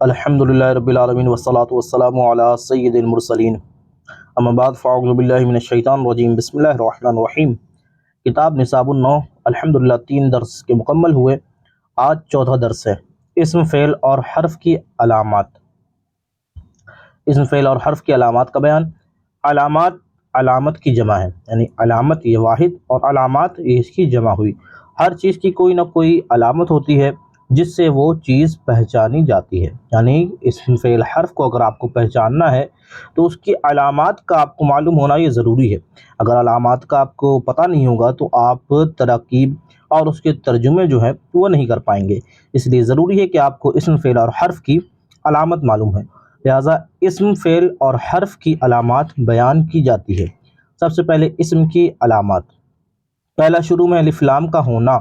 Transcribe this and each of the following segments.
الحمدللہ رب العالمین والصلاة والسلام علی سید المرسلین اما بعد فاعوذ باللہ من الشیطان الرجیم بسم اللہ الرحمن الرحیم۔ کتاب نصاب النحو الحمدللہ 3 درس کے مکمل ہوئے، آج چوتھا درس ہے اسم فعل اور حرف کی علامات۔ اسم فعل اور حرف کی علامات کا بیان۔ علامات علامت کی جمع ہے، یعنی علامت یہ واحد اور علامات یہ اس کی جمع ہوئی۔ ہر چیز کی کوئی نہ کوئی علامت ہوتی ہے جس سے وہ چیز پہچانی جاتی ہے، یعنی اسم فعل حرف کو اگر آپ کو پہچاننا ہے تو اس کی علامات کا آپ کو معلوم ہونا یہ ضروری ہے۔ اگر علامات کا آپ کو پتہ نہیں ہوگا تو آپ تراکیب اور اس کے ترجمے جو ہیں وہ نہیں کر پائیں گے، اس لیے ضروری ہے کہ آپ کو اسم فعل اور حرف کی علامت معلوم ہے۔ لہٰذا اسم فعل اور حرف کی علامات بیان کی جاتی ہے۔ سب سے پہلے اسم کی علامات۔ پہلا شروع میں الف لام کا ہونا،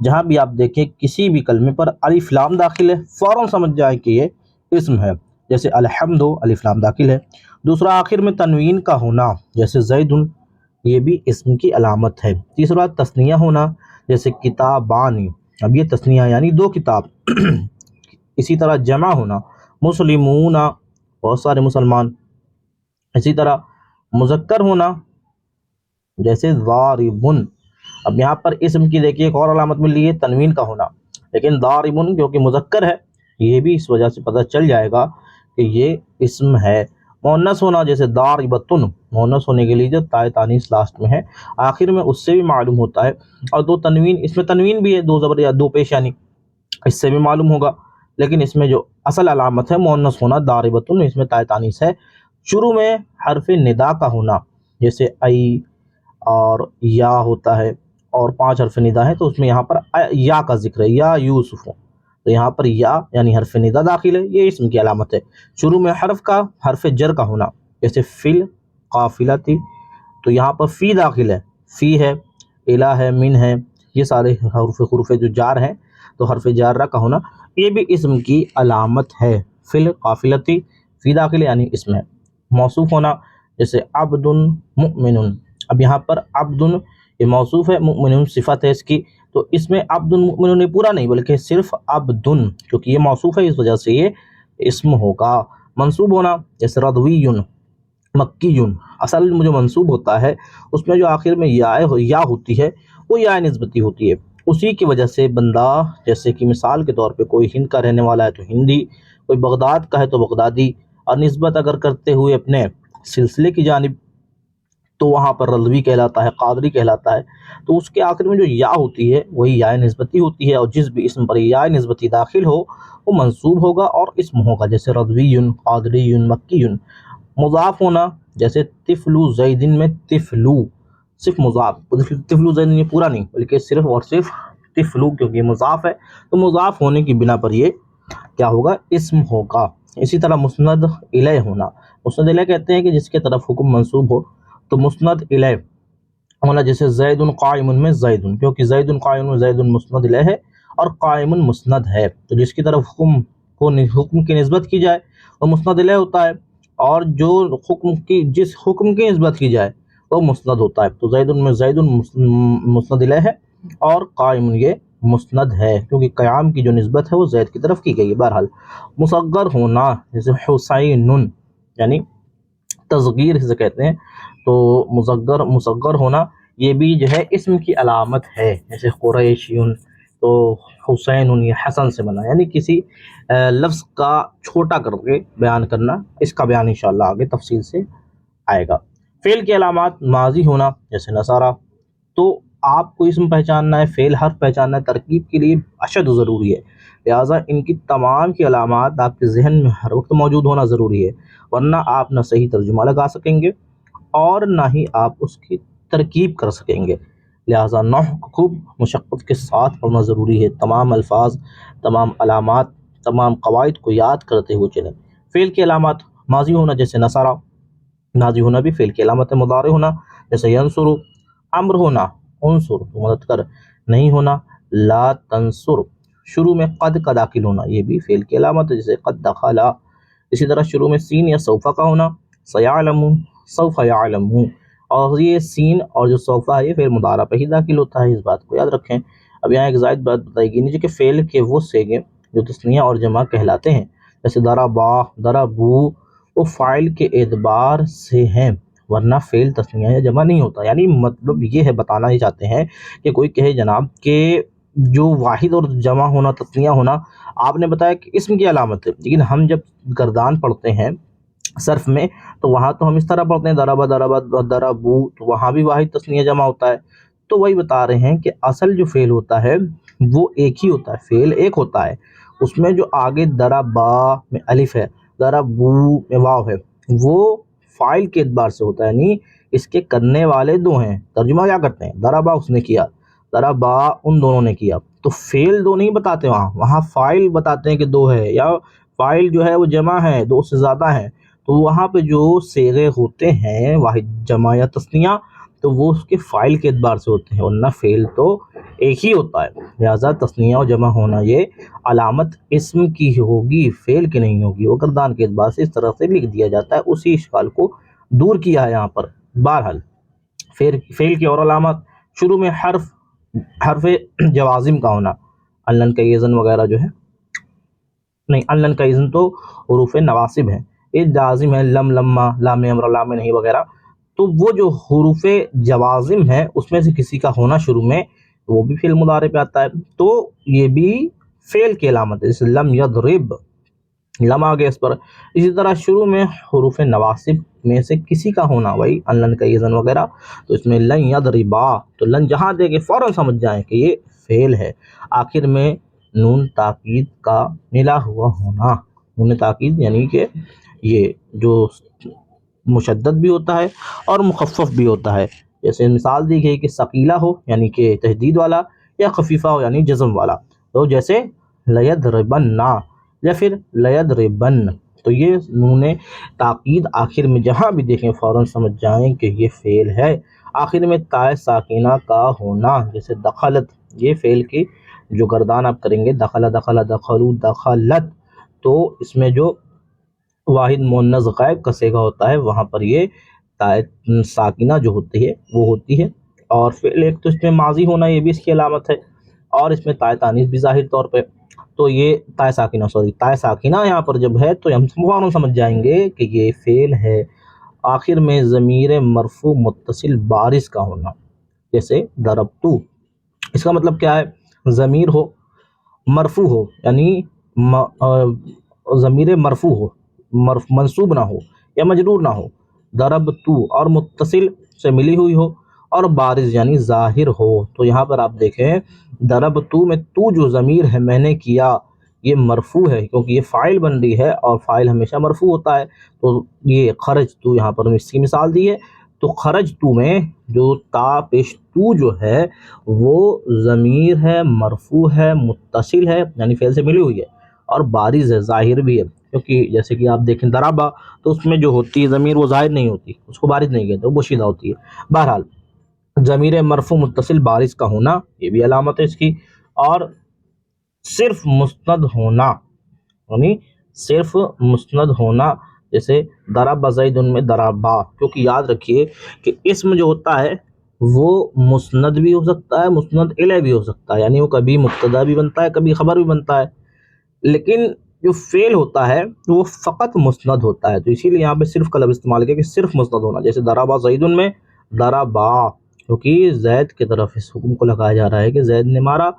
جہاں بھی آپ دیکھیں کسی بھی کلمے پر الف لام داخل ہے فوراً سمجھ جائیں کہ یہ اسم ہے، جیسے الحمد الف لام داخل ہے۔ دوسرا آخر میں تنوین کا ہونا، جیسے زید، یہ بھی اسم کی علامت ہے۔ تیسرا تثنیہ ہونا، جیسے کتابان، اب یہ تثنیہ یعنی 2 کتاب۔ اسی طرح جمع ہونا، مسلمون بہت سارے مسلمان۔ اسی طرح مذکر ہونا، جیسے ضاربن۔ اب یہاں پر اسم کی دیکھیے ایک اور علامت مل رہی ہے تنوین کا ہونا، لیکن ضاربن کیونکہ مذکر ہے یہ بھی اس وجہ سے پتہ چل جائے گا کہ یہ اسم ہے۔ مؤنث ہونا، جیسے ضاربتن، مؤنث ہونے کے لیے جو تائے تانیث لاسٹ میں ہے آخر میں اس سے بھی معلوم ہوتا ہے، اور 2 تنوین، اس میں تنوین بھی ہے 2 زبر یا 2 پیش یعنی، اس سے بھی معلوم ہوگا، لیکن اس میں جو اصل علامت ہے مؤنث ہونا ضاربتن، اس میں تائے تانیث ہے۔ شروع میں حرف ندا کا ہونا، جیسے ای اور یا ہوتا ہے، اور 5 حرف ندا ہے تو اس میں یہاں پر یا کا ذکر ہے، یا یوسف، تو یہاں پر یا یعنی حرف ندا داخل ہے، یہ اسم کی علامت ہے۔ شروع میں حرف کا حرف جر کا ہونا، جیسے فل قافلتی، تو یہاں پر فی داخل ہے، فی ہے، الہ ہے، من ہے، یہ سارے حروف جو جار ہیں تو حرف جارہ کا ہونا یہ بھی اسم کی علامت ہے۔ فل قافلتی، فی داخل ہے یعنی اسم ہے۔ موصوف ہونا، جیسے عبد مؤمن، اب یہاں پر عبد یہ موصوف ہے، مؤمن صفت ہے اس کی، تو اس میں عبد مؤمن پورا نہیں بلکہ صرف عبد، کیونکہ یہ موصوف ہے اس وجہ سے یہ اسم ہوگا۔ منصوب ہونا، جیسے رضوی مکی، اصل جو منصوب ہوتا ہے اس میں جو آخر میں یا ہوتی ہے وہ یا نسبتی ہوتی ہے، اسی کی وجہ سے بندہ، جیسے کہ مثال کے طور پہ کوئی ہند کا رہنے والا ہے تو ہندی، کوئی بغداد کا ہے تو بغدادی، اور نسبت اگر کرتے ہوئے اپنے سلسلے کی جانب تو وہاں پر رضوی کہلاتا ہے، قادری کہلاتا ہے، تو اس کے آخر میں جو یا ہوتی ہے وہی یا نسبتی ہوتی ہے، اور جس بھی اسم پر یا نسبتی داخل ہو وہ منصوب ہوگا اور اسم ہوگا، جیسے رضوی، قادری، مکی۔ مضاف ہونا، جیسے طفل زیدن میں طفلو، صرف مضاف، طفل زیدن یہ پورا نہیں بلکہ صرف اور صرف طفلو، کیونکہ یہ مضاف ہے تو مضاف ہونے کی بنا پر یہ کیا ہوگا، اسم ہوگا۔ اسی طرح مسند الیہ ہونا، مسند الیہ کہتے ہیں کہ جس کے طرف حکم منصوب ہو، تو مسند الیہ ہونا، جیسے زید قائم میں زید، کیونکہ زید قائم میں زید مسند الیہ ہے اور قائم مسند ہے، تو جس کی طرف حکم کی نسبت کی جائے وہ مسند الیہ ہوتا ہے، اور جو جس حکم کی نسبت کی جائے وہ مسند ہوتا ہے، تو زید میں زید مسند الیہ ہے اور قائم یہ مسند ہے، کیونکہ قیام کی جو نسبت ہے وہ زید کی طرف کی گئی ہے۔ بہرحال مصغر ہونا، جیسے حسین، یعنی تصغیر سے کہتے ہیں، تو مصغر ہونا یہ بھی جو ہے اسم کی علامت ہے، جیسے قریشی، تو حسین یہ حسن سے بنا، یعنی کسی لفظ کا چھوٹا کر کے بیان کرنا، اس کا بیان انشاءاللہ آگے تفصیل سے آئے گا۔ فعل کی علامات، ماضی ہونا، جیسے نصارہ، تو آپ کو اسم پہچاننا ہے، فعل حرف پہچاننا ہے، ترکیب کے لیے اشد ضروری ہے، لہٰذا ان کی تمام کی علامات آپ کے ذہن میں ہر وقت موجود ہونا ضروری ہے، ورنہ آپ نہ صحیح ترجمہ لگا سکیں گے اور نہ ہی آپ اس کی ترکیب کر سکیں گے، لہٰذا نحو کو خوب مشقت کے ساتھ پڑھنا ضروری ہے، تمام الفاظ، تمام علامات، تمام قواعد کو یاد کرتے ہوئے چلیں۔ فعل کی علامات، ماضی ہونا جیسے نصارہ، ماضی ہونا بھی فعل کی علامت ہے، مضارع ہونا جیسے ینصر، امر ہونا انصر تو مدد کر، نہیں ہونا لا تنصر، شروع میں قد کا داخل ہونا یہ بھی فعل کی علامت ہے، جیسے قد دخلا۔ اسی طرح شروع میں سین یا سوف کا ہونا، سیعلم، سوف یعلم، اور یہ سین اور جو سوف ہے یہ فعل مضارع پہ ہی داخل ہوتا ہے، اس بات کو یاد رکھیں۔ اب یہاں ایک زائد بات بتائی گئی نیچے کہ فعل کے وہ صیغے جو تثنیہ اور جمع کہلاتے ہیں، جیسے ضربا ضربو وہ فاعل کے اعتبار سے ہیں، ورنہ فعل تثنیہ یا جمع نہیں ہوتا۔ یعنی مطلب یہ ہے، بتانا ہی چاہتے ہیں کہ کوئی کہے جناب کہ جو واحد اور جمع ہونا تثنیہ ہونا آپ نے بتایا کہ اسم کی علامت ہے، لیکن ہم جب گردان پڑھتے ہیں صرف میں تو وہاں تو ہم اس طرح پڑھتے ہیں ضربا ضربا ضربو، تو وہاں بھی واحد تثنیہ جمع ہوتا ہے۔ تو وہی بتا رہے ہیں کہ اصل جو فعل ہوتا ہے وہ ایک ہی ہوتا ہے، فعل ایک ہوتا ہے، اس میں جو آگے ضربا میں الف ہے، ضربو میں واو ہے، وہ فاعل کے اعتبار سے ہوتا ہے، یعنی اس کے کرنے والے دو ہیں۔ ترجمہ کیا کرتے ہیں؟ ضربا اس نے کیا، ضربا ان دونوں نے کیا، تو فعل دو نہیں بتاتے، وہاں فاعل بتاتے ہیں کہ دو ہے، یا فاعل جو ہے وہ جمع ہے، دو سے زیادہ ہیں، تو وہاں پہ جو صیغے ہوتے ہیں واحد جمع یا تثنیہ تو وہ اس کے فاعل کے اعتبار سے ہوتے ہیں، ورنہ فعل تو ایک ہی ہوتا ہے۔ لہٰذا تثنیہ و جمع ہونا یہ علامت اسم کی ہوگی، فعل کی نہیں ہوگی، وہ گردان کے اعتبار سے اس طرح سے لکھ دیا جاتا ہے، اسی اشکال کو دور کیا ہے یہاں پر۔ بہرحال فعل کی اور علامات، شروع میں حرف جوازم کا ہونا، الن کا یزن وغیرہ جو ہے، نہیں الن کا یزن تو حروف نواسب ہیں، یہ جازم ہے، لم لما لام امر لام نہیں وغیرہ، تو وہ جو حروف جوازم ہے اس میں سے کسی کا ہونا شروع میں وہ بھی فعل مضارع پہ آتا ہے، تو یہ بھی فعل کی علامت ہے، جیسے لم یضرب، لم آگے اس پر۔ اسی طرح شروع میں حروف نواسب میں سے کسی کا ہونا، وہی لن کا یزن وغیرہ، تو اس میں لن یضربا، تو لن جہاں دے کے فوراً سمجھ جائیں کہ یہ فعل ہے۔ آخر میں نون تاکید کا ملا ہوا ہونا، نون تاکید یعنی کہ یہ جو مشدد بھی ہوتا ہے اور مخفف بھی ہوتا ہے، جیسے مثال دی گئی کہ ثقیلہ ہو یعنی کہ تشدید والا، یا خفیفہ ہو یعنی جزم والا، تو جیسے لیضربن یا پھر لیضربن، تو یہ نون تاکید آخر میں جہاں بھی دیکھیں فوراً سمجھ جائیں کہ یہ فعل ہے۔ آخر میں تائے ساکنہ کا ہونا، جیسے دخلت، یہ فعل کی جو گردان آپ کریں گے، دخل دخل دخلو دخلت، تو اس میں جو واحد مؤنث غائب کا صیغہ ہوتا ہے وہاں پر یہ تائے ساکنہ جو ہوتی ہے وہ ہوتی ہے، اور فعل ایک تو اس میں ماضی ہونا یہ بھی اس کی علامت ہے، اور اس میں تائے تانیث بھی ظاہر طور پہ، تو یہ تائے ساکنہ یہاں پر جب ہے تو ہم فوراً سمجھ جائیں گے کہ یہ فعل ہے۔ آخر میں ضمیر مرفوع متصل بارز کا ہونا، جیسے ضربتو، اس کا مطلب کیا ہے؟ ضمیر ہو، مرفوع ہو، یعنی ضمیر مرفوع ہو، منصوب نہ ہو یا مجرور نہ ہو، ضربتو، اور متصل سے ملی ہوئی ہو، اور بارز یعنی ظاہر ہو۔ تو یہاں پر آپ دیکھیں ضربتو میں تو جو ضمیر ہے میں نے کیا، یہ مرفوع ہے کیونکہ یہ فاعل بن رہی ہے، اور فاعل ہمیشہ مرفوع ہوتا ہے، تو یہ خرجتو یہاں پر اس کی مثال دی ہے، تو خرجتو میں جو تا پیش تو جو ہے وہ ضمیر ہے، مرفوع ہے، متصل ہے یعنی فعل سے ملی ہوئی ہے، اور بارز ہے، ظاہر بھی ہے، کیونکہ جیسے کہ آپ دیکھیں ضربا تو اس میں جو ہوتی ہے ضمیر وہ ظاہر نہیں ہوتی، اس کو بارز نہیں کہتے، وہ پوشیدہ ہوتی ہے۔ بہرحال ضمیر مرفوع متصل بارز کا ہونا یہ بھی علامت ہے اس کی، اور صرف مسند ہونا، یعنی صرف مسند ہونا، جیسے ضرب زید میں ضربا، کیونکہ یاد رکھیے کہ اسم جو ہوتا ہے وہ مسند بھی ہو سکتا ہے، مسند الیہ بھی ہو سکتا ہے، یعنی وہ کبھی مبتدا بھی بنتا ہے، کبھی خبر بھی بنتا ہے، لیکن جو فعل ہوتا ہے وہ فقط مسند ہوتا ہے، تو اسی لیے یہاں پہ صرف کا لفظ استعمال کیا کہ صرف مسند ہونا، جیسے ضربا زید میں ضربا، کیونکہ زید کی طرف اس حکم کو لگایا جا رہا ہے کہ زید نے مارا،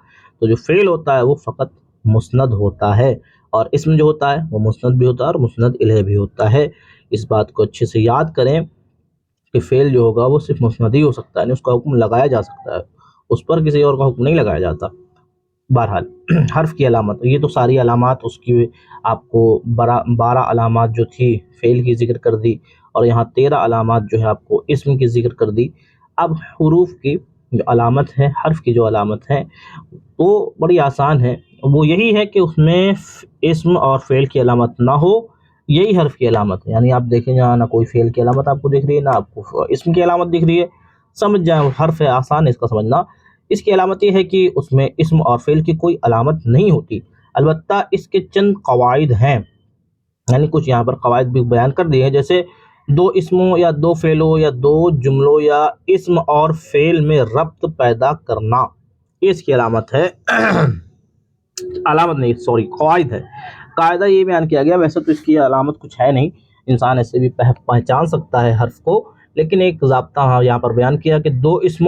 تو جو فعل ہوتا ہے وہ فقط مسند ہوتا ہے، اور اسم جو ہوتا ہے وہ مسند بھی ہوتا ہے اور مسند الیہ بھی ہوتا ہے۔ اس بات کو اچھے سے یاد کریں کہ فعل جو ہوگا وہ صرف مسند ہی ہو سکتا ہے، یعنی اس کا حکم لگایا جا سکتا ہے، اس پر کسی اور کا حکم نہیں لگایا جاتا۔ بہرحال حرف کی علامت، یہ تو ساری علامات اس کی آپ کو 12 علامات جو تھی فعل کی ذکر کر دی، اور یہاں 13 علامات جو ہے آپ کو اسم کی ذکر کر دی۔ اب حروف کی جو علامت ہے، حرف کی جو علامت ہے وہ بڑی آسان ہے، وہ یہی ہے کہ اس میں اسم اور فعل کی علامت نہ ہو، یہی حرف کی علامت ہے، یعنی آپ دیکھیں جہاں نہ کوئی فعل کی علامت آپ کو دکھ رہی ہے، نہ آپ کو اسم کی علامت دکھ رہی ہے، سمجھ جائیں وہ حرف ہے، آسان ہے اس کا سمجھنا۔ اس کی علامت یہ ہے کہ اس میں اسم اور فعل کی کوئی علامت نہیں ہوتی، البتہ اس کے چند قواعد ہیں، یعنی کچھ یہاں پر قواعد بھی بیان کر دیے ہیں، جیسے دو اسموں یا دو فعلوں یا دو جملوں یا اسم اور فعل میں ربط پیدا کرنا، یہ اس کی علامت ہے، علامت نہیں سوری قواعد ہے۔ قاعدہ یہ بیان کیا گیا، ویسے تو اس کی علامت کچھ ہے نہیں، انسان ایسے بھی پہچان سکتا ہے حرف کو، لیکن ایک ضابطہ یہاں پر بیان کیا کہ دو اسم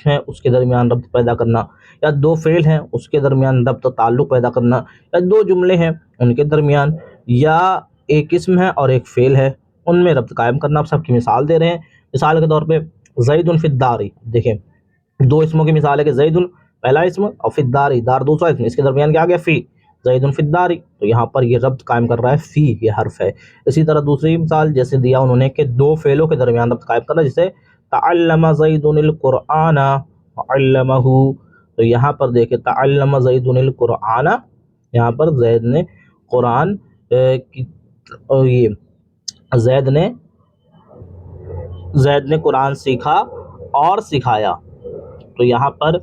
ہیں اس کے درمیان ربط پیدا کرنا، یا دو فعل ہیں اس کے درمیان ربط تعلق پیدا کرنا، یا دو جملے ہیں ان کے درمیان، یا ایک اسم ہے اور ایک فعل ہے ان میں ربط قائم کرنا۔ آپ سب کی مثال دے رہے ہیں، مثال کے طور پہ زید فی الدار، دیکھیں دو اسموں کی مثال ہے کہ زید پہلا اسم اور فی الدار دار دوسرا اسم، اس کے درمیان کیا گیا فی، زید فی الدار، تو یہاں پر یہ ربط قائم کر رہا ہے فی، یہ حرف ہے۔ اسی طرح دوسری مثال جیسے دیا انہوں نے کہ دو فعلوں کے درمیان ربط قائم کرنا، جیسے تعلم زید القرآن علمہ، تو یہاں پر دیکھیں تعلم زید القرآن، یہاں پر زید نے قرآن یہ زید نے قرآن سیکھا اور سکھایا، تو یہاں پر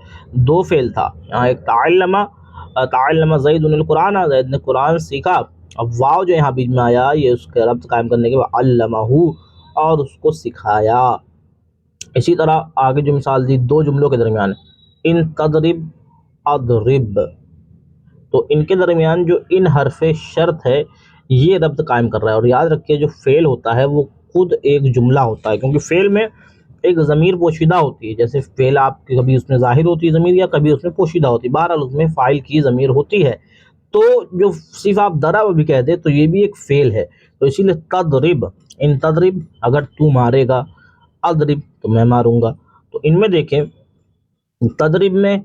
دو فعل تھا، یہاں ایک تعلم زید القرآن، زید نے قرآن سیکھا، اب واو جو یہاں بیچ میں آیا یہ اس کے ربط قائم کرنے کے بعد علمہ، اور اس کو سکھایا۔ اسی طرح آگے جو مثال دی دو جملوں کے درمیان، ان تضرب اضرب، تو ان کے درمیان جو ان حرف شرط ہے یہ ربط قائم کر رہا ہے۔ اور یاد رکھیے جو فعل ہوتا ہے وہ خود ایک جملہ ہوتا ہے، کیونکہ فعل میں ایک ضمیر پوشیدہ ہوتی ہے، جیسے فعل آپ کی کبھی اس میں ظاہر ہوتی ہے ضمیر، یا کبھی اس میں پوشیدہ ہوتی ہے، بہرحال اس میں فاعل کی ضمیر ہوتی ہے۔ تو جو صرف آپ ضرب بھی کہہ دیں تو یہ بھی ایک فعل ہے، تو اسی لیے تضرب، ان تضرب اگر تو مارے گا، اضرب تو میں ماروں گا، تو ان میں دیکھیں تضرب میں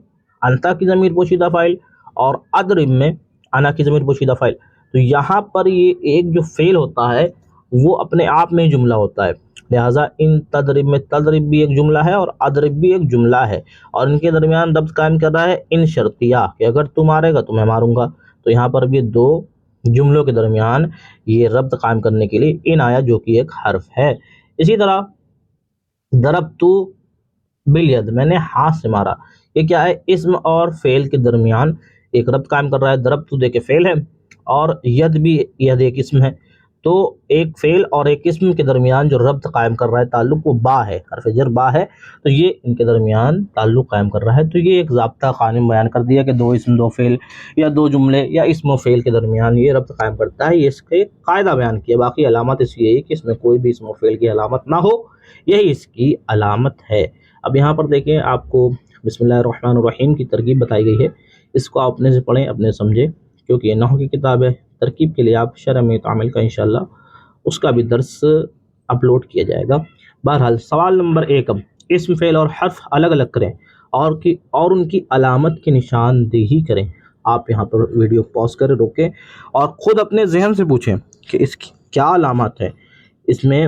انتا کی ضمیر پوشیدہ فاعل اور اضرب میں انا کی ضمیر پوشیدہ فاعل، تو یہاں پر یہ ایک جو فعل ہوتا ہے وہ اپنے آپ میں جملہ ہوتا ہے، لہٰذا ان تضرب میں تضرب بھی ایک جملہ ہے اور اضرب بھی ایک جملہ ہے، اور ان کے درمیان ربط قائم کر رہا ہے ان شرطیہ کہ اگر تو مارے گا تو میں ماروں گا، تو یہاں پر بھی دو جملوں کے درمیان یہ ربط قائم کرنے کے لیے ان آیا جو کہ ایک حرف ہے۔ اسی طرح ضربت بالید، میں نے ہاتھ سے مارا، یہ کیا ہے، اسم اور فعل کے درمیان ایک ربط قائم کر رہا ہے، ضربت دیکھے فعل ہے اور ید بھی ید ایک اسم ہے، تو ایک فعل اور ایک اسم کے درمیان جو ربط قائم کر رہا ہے تعلق وہ با ہے، حرف جر با ہے، تو یہ ان کے درمیان تعلق قائم کر رہا ہے۔ تو یہ ایک ضابطہ قانون بیان کر دیا کہ دو اسم دو فعل یا دو جملے یا اسم و فعل کے درمیان یہ ربط قائم کرتا ہے، یہ اس کے قاعدہ بیان کیا، باقی علامت اس کی یہی کہ اس میں کوئی بھی اسم و فعل کی علامت نہ ہو، یہی اس کی علامت ہے۔ اب یہاں پر دیکھیں آپ کو بسم اللہ الرحمن الرحیم کی ترکیب بتائی گئی ہے، اس کو آپ اپنے سے پڑھیں، اپنے سمجھیں، کیونکہ یہ نحو کی کتاب ہے۔ ترکیب کے لیے آپ شرح میں تعامل کا انشاءاللہ اس کا بھی درس اپلوڈ کیا جائے گا۔ بہرحال سوال نمبر 1، اسم فعل اور حرف الگ الگ کریں اور ان کی علامت کی نشاندہی کریں۔ آپ یہاں پر ویڈیو پاز کریں، روکیں اور خود اپنے ذہن سے پوچھیں کہ اس کی کیا علامت ہے، اس میں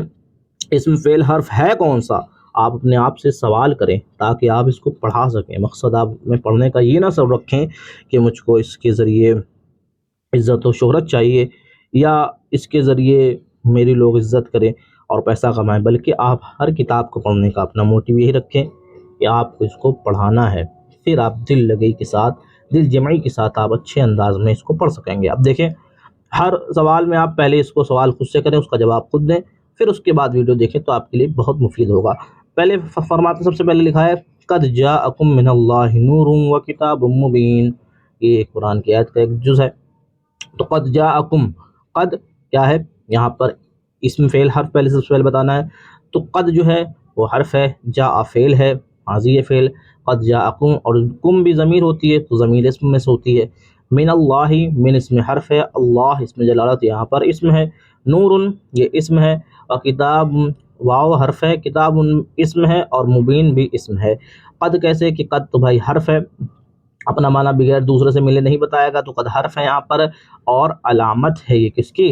اسم فعل حرف ہے کون سا، آپ اپنے آپ سے سوال کریں تاکہ آپ اس کو پڑھا سکیں۔ مقصد آپ میں پڑھنے کا یہ نہ سب رکھیں کہ مجھ کو اس کے ذریعے عزت و شہرت چاہیے یا اس کے ذریعے میری لوگ عزت کریں اور پیسہ کمائیں، بلکہ آپ ہر کتاب کو پڑھنے کا اپنا موٹیو یہی رکھیں کہ آپ کو اس کو پڑھانا ہے، پھر آپ دل لگئی کے ساتھ، دل جمعی کے ساتھ آپ اچھے انداز میں اس کو پڑھ سکیں گے۔ اب دیکھیں ہر سوال میں آپ پہلے اس کو سوال خود سے کریں، اس کا جواب خود دیں، پھر اس کے بعد ویڈیو دیکھیں تو آپ کے لیے بہت مفید ہوگا۔ پہلے فرماتے سب سے پہلے لکھا ہے قد جاءکم من اللہ نور و کتاب مبین، یہ قرآن کی آیت کا ایک جز ہے۔ تو قد جاءکم، قد کیا ہے، یہاں پر اسم فعل حرف پہلے سب سے پہلے بتانا ہے، تو قد جو ہے وہ حرف ہے، جاء فعل ہے، ماضی فعل، قد جاءکم، اور کم بھی ضمیر ہوتی ہے تو ضمیر اسم میں سے ہوتی ہے، من اللہ، من اسم حرف ہے، اللہ اسم جلالت یہاں پر اسم ہے، نور یہ اسم ہے، اور کتاب واو حرف ہے، کتاب اسم ہے، اور مبین بھی اسم ہے۔ قد کیسے کہ قد تو بھائی حرف ہے، اپنا معنی بغیر دوسرے سے ملے نہیں بتائے گا، تو قد حرف ہے یہاں پر، اور علامت ہے یہ کس کی،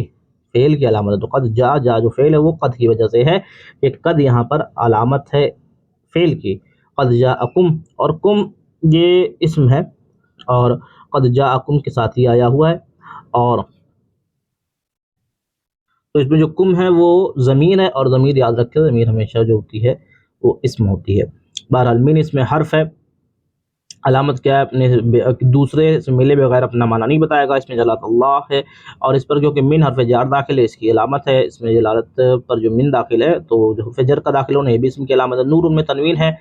فعل کی علامت ہے، تو قد جا جو فعل ہے وہ قد کی وجہ سے ہے، ایک قد یہاں پر علامت ہے فعل کی۔ قد جاءکم، اور کم یہ اسم ہے اور قد جاءکم کے ساتھ ہی آیا ہوا ہے، اور تو اس میں جو کم ہے وہ ضمیر ہے، اور ضمیر یاد رکھیں ضمیر ہمیشہ جو ہوتی ہے وہ اسم ہوتی ہے۔ بہرحال من اس میں حرف ہے، علامت کیا ہے، اپنے دوسرے سے ملے بغیر اپنا معنی نہیں بتائے گا، اس میں جلالت اللہ ہے، اور اس پر کیونکہ من حرف جار داخل ہے اس کی علامت ہے، اس میں جلالت پر جو من داخل ہے تو جو حرف جر کا داخل ہونا یہ بھی اسم کی علامت ہے۔ نور میں تنوین ہے،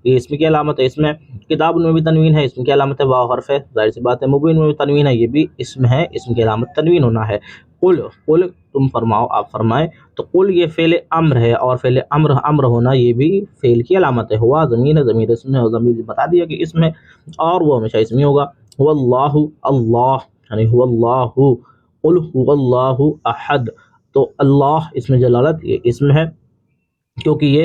یہ اسم کی علامت ہے۔ اس میں کتاب میں بھی تنوین ہے، اسم کی علامت ہے واو حرف ہے، ظاہر سی بات ہے۔ مبین میں بھی تنوین ہے، یہ بھی اسم ہے، اسم کی علامت تنوین ہونا ہے۔ قل، قل تم فرماؤ، آپ فرمائیں، تو قل یہ فعل امر ہے، اور فعل امر ہونا یہ بھی فعل کی علامت ہے۔ ہوا ضمیر ہے، ضمیر اسم ہے، اور ضمیر بتا دیا کہ اسم ہے، اور وہ ہمیشہ اسمی ہوگا۔ هو اللہ، اللہ یعنی هو اللہ، قل هو اللہ احد، تو اللہ اسم جلالت یہ اسم ہے، کیونکہ یہ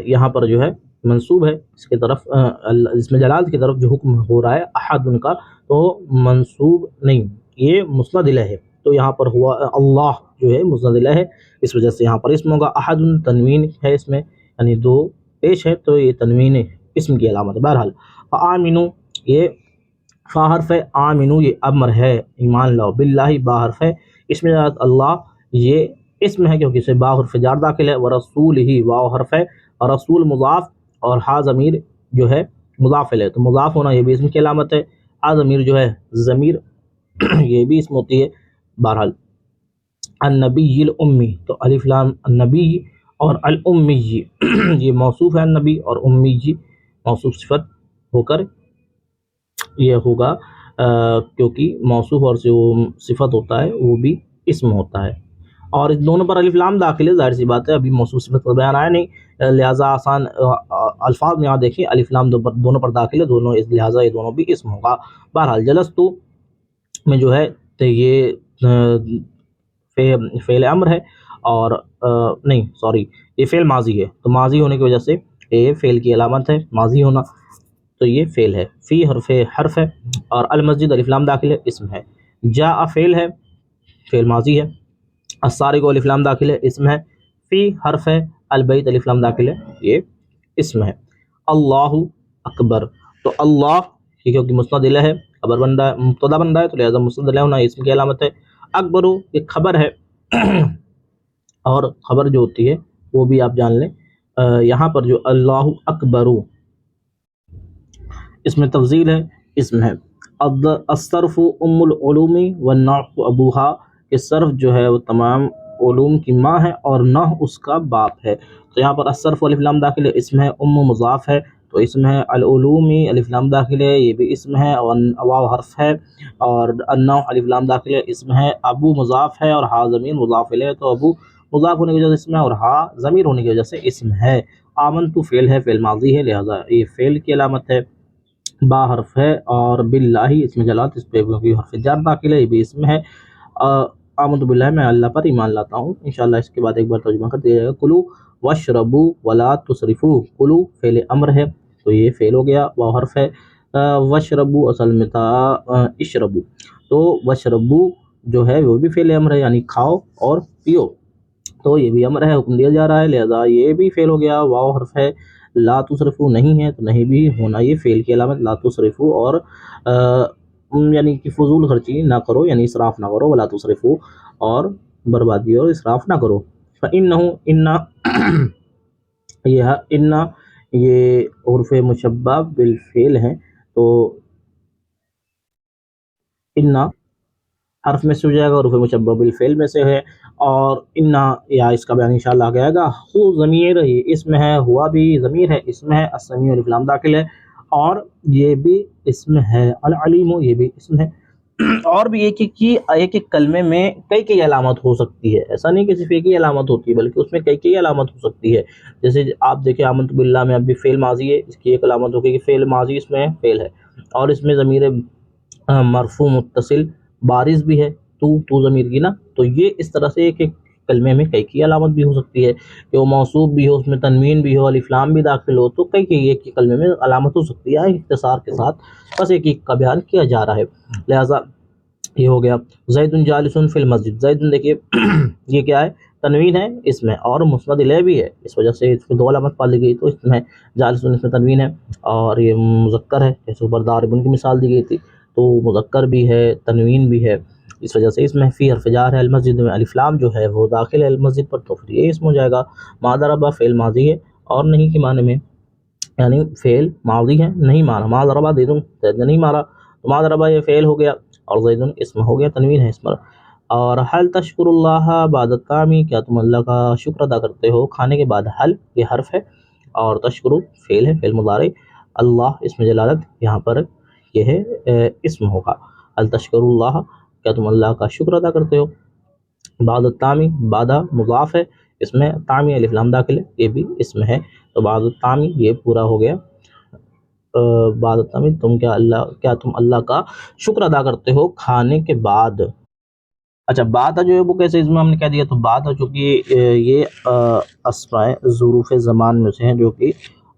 یہاں پر جو ہے منصوب ہے اس کی طرف، اسم جلالت کی طرف جو حکم ہو رہا ہے احد ان کا، تو منصوب نہیں، یہ مسند الیہ ہے، تو یہاں پر ہوا اللہ جو ہے مسند الیہ ہے، اس وجہ سے یہاں پر اسم ہوگا۔ احد تنوین ہے اس میں، یعنی دو پیش ہے، تو یہ تنوین اسم کی علامت ہے۔ بہرحال آمنو، یہ فا حرف ہے، آمنو یہ امر ہے، ایمان لاؤ، باللہ با حرف ہے، اسم جلالت اللہ یہ اسم ہے کیونکہ اسے با حرف جار داخل ہے، ورسول ہی واو حرف ہے، اور رسول مضاف، اور ہا ضمیر جو ہے مضاف ہے، تو مضاف ہونا یہ بھی اسم کی علامت ہے۔ ہا ضمیر جو ہے ضمیر یہ بھی اسم ہوتی ہے۔ بہرحال النبی الامی، تو الف لام النبی اور الامی یہ موصوف ہے، النبی، اور امی موصوف صفت ہو کر یہ ہوگا، کیونکہ موصوف اور جو صفت ہوتا ہے وہ بھی اسم ہوتا ہے، اور اس دونوں پر الف لام داخل ہے، ظاہر سی بات ہے، ابھی موصوف صفت کا بیان آیا نہیں، لہٰذا آسان الفاظ میں یہاں دیکھیں الف لام دونوں پر داخل ہے، دونوں اس لہٰذا یہ دونوں بھی اسم ہوگا۔ بہرحال جلستو میں جو ہے تو یہ فعل امر ہے، اور نہیں سوری یہ فعل ماضی ہے، تو ماضی ہونے کی وجہ سے یہ فعل کی علامت ہے ماضی ہونا، تو یہ فعل ہے۔ فی حرف ہے، اور المسجد الف لام داخل ہے، اسم ہے۔ جاء فعل ہے، فعل ماضی ہے۔ السارق الف لام داخل ہے، اسم ہے۔ فی حرف ہے، البیت الف لام داخل ہے، یہ اسم ہے۔ اللہ اکبر، تو اللہ یہ کیونکہ مسند الیہ ہے، خبر بن رہا ہے، مبتدا بن رہا ہے، تو لہذا مسند الیہ ہونا اسم کی علامت ہے۔ اکبر یہ خبر ہے، اور خبر جو ہوتی ہے وہ بھی آپ جان لیں، یہاں پر جو اللہ اکبر اس میں تفضیل ہے، اسم ہے۔ الصرف ام العلوم والنحو ابوہا، کہ صرف جو ہے وہ تمام علوم کی ماں ہے، اور نحو اس کا باپ ہے، تو یہاں پر الصرف الف لام داخل ہے، اسم ہے، ام مضاف ہے تو اسم ہے، العلومی الف لام داخل ہے، یہ بھی اسم ہے، اور واو حرف ہے، اور النحو الف لام داخل ہے، اسم ہے، ابو مضاف ہے، اور ہا ضمیر مضاف الیہ ہے، تو ابو مضاف ہونے کی وجہ سے اسم ہے، اور ہا ضمیر ہونے کی وجہ سے اسم ہے۔ آمنتو فعل ہے، فعل ماضی ہے، لہذا یہ فعل کی علامت ہے۔ با حرف ہے، اور باللہ اسم جلالت، اس پہ حرف جر داخل ہے، یہ بھی اسم ہے۔ آمنت باللہ میں اللہ پر ایمان لاتا ہوں، انشاءاللہ اس کے بعد ایک بار ترجمہ کر دیا جائے گا۔ کلو واشربو ولا تسرفو، کلو فعل امر ہے تو یہ فعل ہو گیا، واو حرف ہے، واشربو اصل میں تھا اشربو، تو واشربو جو ہے وہ بھی فعل امر ہے، یعنی کھاؤ اور پیو، تو یہ بھی امر ہے، حکم دیا جا رہا ہے، لہذا یہ بھی فعل ہو گیا۔ واو حرف ہے، لا تصرفو نہیں ہے تو نہیں بھی ہونا، یہ فعل کی علامت لا تصرفو، اور یعنی کہ فضول خرچی نہ کرو، یعنی اسراف نہ کرو، ولا تصرفو، اور بربادی اور اسراف نہ کرو۔ فإنہ یہ عرف مشبہ بالفعل ہیں، تو انا حرف میں سے ہو جائے گا، عرف مشبہ بالفعل میں سے ہے، اور انا یا اس کا بیان انشاءاللہ آ جائے گا۔ ہو ضمیر یہ اسم ہے، ہوا بھی ضمیر ہے، اسم ہے، السمیع الف لام داخل ہے، اور یہ بھی اسم ہے، العلیم یہ بھی اسم ہے۔ اور بھی ایک ایک کلمے میں کئی علامت ہو سکتی ہے، ایسا نہیں کہ صرف ایک ہی علامت ہوتی ہے، بلکہ اس میں کئی علامت ہو سکتی ہے، جیسے آپ دیکھیں آمنت باللہ میں اب بھی فعل ماضی ہے، اس کی ایک علامت ہوگی کہ فعل ماضی اس میں فعل ہے، اور اس میں ضمیر مرفوع متصل بارز بھی ہے، تو ضمیر کی نا، تو یہ اس طرح سے ایک کلمے میں کئی علامت بھی ہو سکتی ہے کہ وہ موصوف بھی ہو، اس میں تنوین بھی ہو، الف لام بھی داخل ہو، تو ایک کلمے میں علامت ہو سکتی ہے، اختصار کے ساتھ بس ایک کا بیان کیا جا رہا ہے۔ لہٰذا یہ ہو گیا زید جالس فی المسجد، زید دیکھیے یہ کیا ہے، تنوین ہے اس میں، اور مسند الیہ بھی ہے، اس وجہ سے اس میں دو علامت پالی گئی، تو اس میں جالس اس میں تنوین ہے، اور یہ مذکر ہے، جیسے اوپر ضارب کی مثال دی گئی تھی، تو مذکر بھی ہے تنوین بھی ہے، اس وجہ سے اس میں فی حرف جار ہے، المسجد میں الف لام جو ہے وہ داخل ہے المسجد پر، تو پھر یہ اسم ہو جائے گا۔ ما ضرب فعل ماضی ہے، اور نہیں کے معنی میں، یعنی فعل ماضی ہے، نہیں مارا، ما ضرب زید زید نے نہیں مارا، تو ما ضرب یہ فعل ہو گیا، اور زید اسم ہو گیا، تنوین ہے اس پر۔ اور حل تشکر اللہ بعد الطعام، کیا تم اللہ کا شکر ادا کرتے ہو کھانے کے بعد، حل یہ حرف ہے، اور تشکرو فعل ہے، فعل مضارع، اللہ اسم جلالت، یہاں پر یہ ہے اسم ہوگا، التشکر اللہ، کیا تم اللہ کا شکر ادا کرتے ہو؟ بعد التامی، بعدہ مضاف ہے، اس میں تامی الف لام داخل ہے، یہ بھی اسم ہے، تو بعد التامی یہ پورا ہو گیا، بعد التامی کیا تم اللہ کا شکر ادا کرتے ہو کھانے کے بعد۔ اچھا بعد جو ہے وہ کیسے، اس میں ہم نے کہہ دیا، تو بعد چونکہ یہ اسماء ظروف زمان میں سے ہیں، جو کہ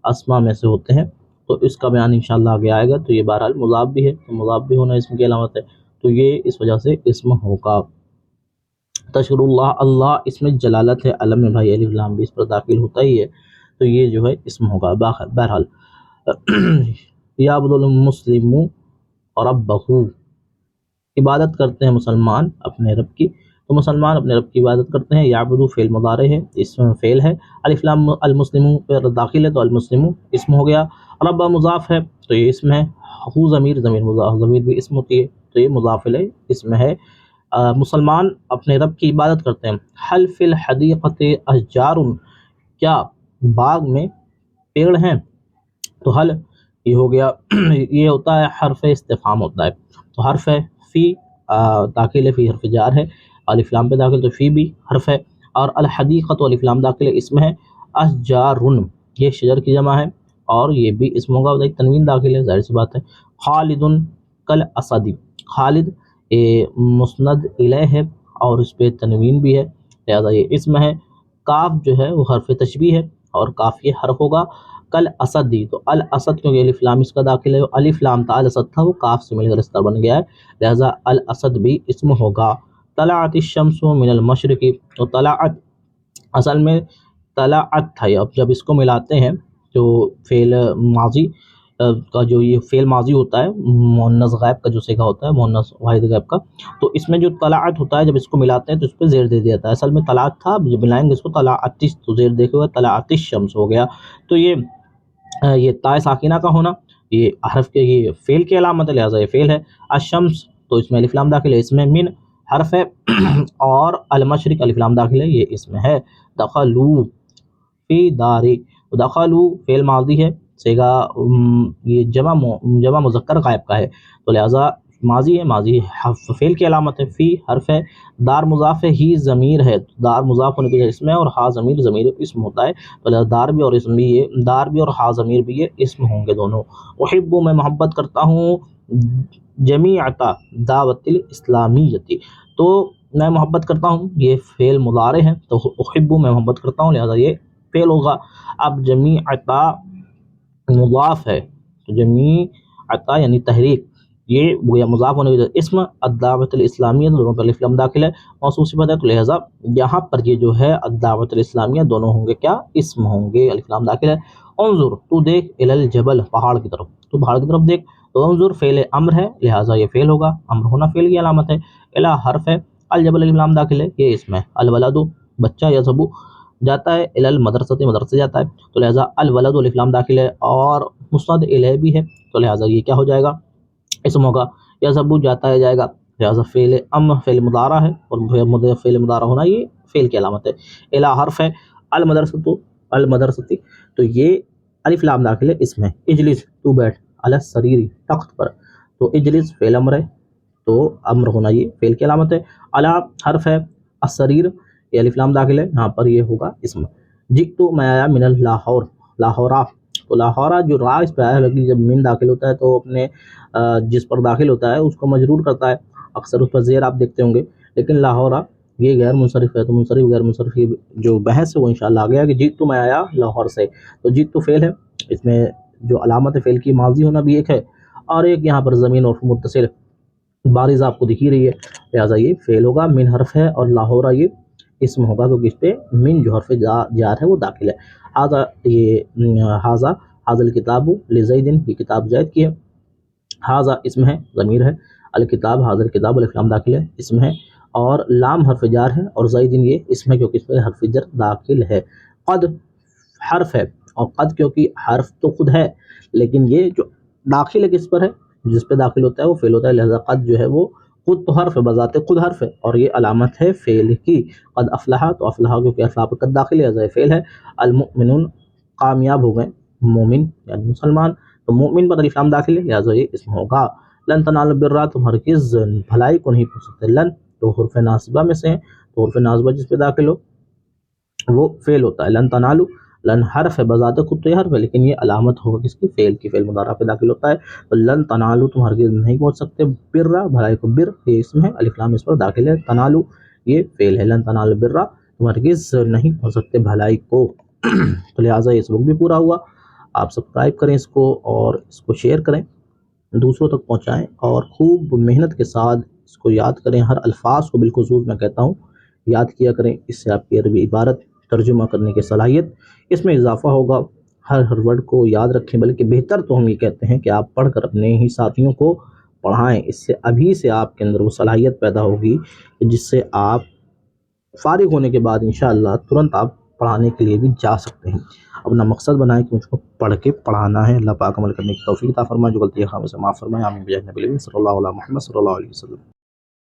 اسماء میں سے ہوتے ہیں، تو اس کا بیان انشاءاللہ آگے آئے گا، تو یہ بہرحال مضاف بھی ہے، تو مضاف بھی ہونا اسم کی علامت ہے، تو یہ اس وجہ سے اسم ہوگا۔ تشکر اللہ، اللہ اس میں جلالت ہے، علم میں بھائی الف لام بھی اس پر داخل ہوتا ہی ہے، تو یہ جو ہے اسم ہوگا۔ بہرحال یعبد المسلم ربہ، عبادت کرتے ہیں مسلمان اپنے رب کی، تو مسلمان اپنے رب کی عبادت کرتے ہیں، یعبدو فعل مضارع ہے، اسم فعل ہے، الف لام المسلم پر داخل ہے، تو المسلم اسم ہو گیا، رب مضاف ہے تو یہ اسم ہے، ہو ضمیر مضاف، ضمیر بھی اسم ہوتی ہے، تو یہ مضاف الیہ اسم ہے۔ مسلمان اپنے رب کی عبادت کرتے ہیں۔ حل فی الحدیقۃ اشجار، کیا باغ میں پیڑ ہیں؟ تو حل یہ ہو گیا یہ ہوتا ہے حرف استفہام ہوتا ہے، تو حرف ہے، فی داخل ہے، فی حرف جار ہے، الف لام پہ داخل، تو فی بھی حرف ہے، اور الحدیقۃ الف لام داخل ہے، اسم ہے، اشجار یہ شجر کی جمع ہے، اور یہ بھی اسم ہوگا، تنوین داخل ہے، ظاہر سی بات ہے۔ خالد کل اسدی، خالد مسند الیہ ہے اور اس پہ تنوین بھی ہے، لہذا یہ اسم ہے۔ کاف جو ہے وہ حرف تشبیہ ہے، اور کاف یہ حرف ہوگا، کل اسدی، تو الاسد کیونکہ الف لام اس کا داخل ہے، الف لام تھا الاسد تھا، وہ کاف سے مل کر اس طرح بن گیا ہے، لہذا الاسد بھی اسم ہوگا۔ طلعت الشمس من المشرق، تو طلعت اصل میں طلعت تھا، اب جب اس کو ملاتے ہیں تو فعل ماضی کا جو یہ فعل ماضی ہوتا ہے، مؤنث غائب کا جو صیغہ ہوتا ہے، مؤنث واحد غائب کا، تو اس میں جو طلعت ہوتا ہے جب اس کو ملاتے ہیں تو اس پہ زیر دے دیا جاتا ہے، اصل میں طلعت تھا، جب ملائیں گے اس کو طلعت، تو زیر دیکھے ہوئے طلعت الشمس ہو گیا، تو یہ تا ساکنہ کا ہونا یہ حرف کے یہ فعل کی علامت ہے، لہٰذا یہ فعل ہے۔ الشمس تو اس میں الف لام داخل ہے، اس میں من حرف ہے، اور المشرق الف لام داخل ہے، یہ اسم ہے۔ دخلوا فی داری، دخلوا فعل ماضی ہے، صیغہ یہ جمع مذکر غائب کا ہے، تو لہٰذا ماضی ہے، ماضی فعل کی علامت ہے، فی حرف ہے، دار مضاف ہے، ہی ضمیر ہے، دار مضاف ہونے کی وجہ اسم ہے، اور ہا ضمیر اسم ہوتا ہے، تو لہٰذا دار بھی اور اسم بھی، یہ دار بھی اور ہا ضمیر بھی یہ اسم ہوں گے دونوں۔ احب میں محبت کرتا ہوں، جمیعۃ دعوت الاسلامیتی، تو میں محبت کرتا ہوں یہ فعل مضارع ہے، تو احب میں محبت کرتا ہوں، لہٰذا یہ فعل ہوگا۔ اب جمیعۃ مضاف ہے، تو جمیعۃ یعنی تحریک، یہ گویا مضاف ہونے کی وجہ اسم، الدعوت الاسلامیہ دونوں پر الف لام داخل ہے، موصوف صفت ہے، تو لہٰذا یہاں پر یہ جو ہے الدعوت الاسلامیہ دونوں ہوں گے کیا، اسم ہوں گے، الف لام داخل ہے۔ انظر تو دیکھ، الی الجبل پہاڑ کی طرف، تو پہاڑ کی طرف دیکھ، تو انظر فعل امر ہے، لہٰذا یہ فعل ہوگا، امر ہونا فعل کی علامت ہے۔ الی حرف ہے، الجبل الف لام داخل ہے، یہ اسم ہے۔ الولد بچہ، یذهب جاتا ہے، الی المدرسۃ مدرسے جاتا ہے، تو لہٰذا الولد الف لام داخل ہے، اور مسند الیہ بھی ہے، تو لہٰذا یہ کیا ہو جائے گا، اسم ہوگا۔ یذهب جاتا ہے جائے گا، لہٰذا فعل امر فعل مضارع ہے، اور فعل مضارع ہونا یہ فعل کی علامت ہے۔ الی حرف ہے، المدرسۃ تو یہ الف لام داخل ہے، اسم ہے۔ اجلس تو بیٹھ، علی السریر تخت پر، تو اجلس فعل امر ہے، تو امر ہونا یہ فعل کی علامت ہے۔ علی حرف ہے، السریر یہ الف لام داخل ہے، یہاں پر یہ ہوگا اسم۔ جئت میں آیا، من اللاہور لاہورا، تو لاہورا جو را اس پہ آیا ہے، لیکن جب من داخل ہوتا ہے تو اپنے جس پر داخل ہوتا ہے اس کو مجرور کرتا ہے، اکثر اس پر زیر آپ دیکھتے ہوں گے، لیکن لاہورا یہ غیر منصرف ہے، تو منصرف غیر منصرف کی جو بحث ہے وہ انشاءاللہ آ گیا کہ جئت میں آیا لاہور سے، تو جئت تو فعل ہے، اس میں جو علامت فعل کی ماضی ہونا بھی ایک ہے، اور ایک یہاں پر زمین اور متصل بارز آپ کو دکھی رہی ہے، لہٰذا یہ فعل ہوگا۔ من حرف ہے، اور لاہورا یہ اسم ہوگا، کیونکہ اس پہ من جو حرف جار ہے وہ داخل ہے۔ حاذا یہ حاذا الکتاب لزید، یہ کتاب زید کی ہے، حاذا اسم ہے، ضمیر ہے، الکتاب حاذا الکتاب الف لام داخل ہے، اسم ہے، اور لام حرف جار ہے، اور زید یہ اسم ہے کیونکہ اس پہ حرف جر داخل ہے۔ قد حرف ہے، اور قد کیونکہ حرف تو خود ہے، لیکن یہ جو داخل ہے کس پر ہے، جس پہ داخل ہوتا ہے وہ فعل ہوتا ہے، لہذا قد جو ہے وہ خود تو حرف ہے، بذات خود حرف ہے، اور یہ علامت ہے فعل کی۔ قد افلح، تو افلح کیونکہ افلاح پر قد داخل ہے، لہذا فعل ہے۔ المؤمنون کامیاب ہو گئے مومن یعنی مسلمان، تو مومن پر الف لام داخل ہے لہٰذا یہ اسم ہوگا۔ لن تنالوا البر، تم ہرگز بھلائی کو نہیں پہنچ سکتے، لن تو حرف ناصبہ میں سے ہے، تو حرف ناصبہ جس پہ داخل ہو وہ فعل ہوتا ہے۔ لن تنالوا، لن حرف ہے بذات خود تو یہ حرف ہے، لیکن یہ علامت ہوگا کس کی؟ فعل کی، فعل مضارع پہ داخل ہوتا ہے۔ تو لن تنالوا تم ہرگز نہیں پہنچ سکتے، بر بھلائی کو، بر یہ اسم ہے الف لام اس پر داخل ہے، تنالوا یہ فعل ہے، لن تنالوا البر تم ہرگز نہیں پہنچ سکتے بھلائی کو۔ تو لہٰذا یہ سبق بھی پورا ہوا۔ آپ سبسکرائب کریں اس کو اور اس کو شیئر کریں، دوسروں تک پہنچائیں، اور خوب محنت کے ساتھ اس کو یاد کریں، ہر الفاظ کو بالخصوص میں کہتا ہوں یاد کیا کریں، اس سے آپ کی عربی عبارت ترجمہ کرنے کی صلاحیت اس میں اضافہ ہوگا۔ ہر ورڈ کو یاد رکھیں، بلکہ بہتر تو ہم یہ کہتے ہیں کہ آپ پڑھ کر اپنے ہی ساتھیوں کو پڑھائیں، اس سے ابھی سے آپ کے اندر وہ صلاحیت پیدا ہوگی جس سے آپ فارغ ہونے کے بعد انشاءاللہ ترنت آپ پڑھانے کے لیے بھی جا سکتے ہیں۔ اپنا مقصد بنائیں کہ مجھ کو پڑھ کے پڑھانا ہے۔ اللہ پاک عمل کرنے کی توفیق عطا فرمائے، جو غلطی ہے خامہ سے معاف فرمائے، آمین بجاہ نبی الامین صلی اللہ علیہ محمد صلی اللہ علیہ وسلم۔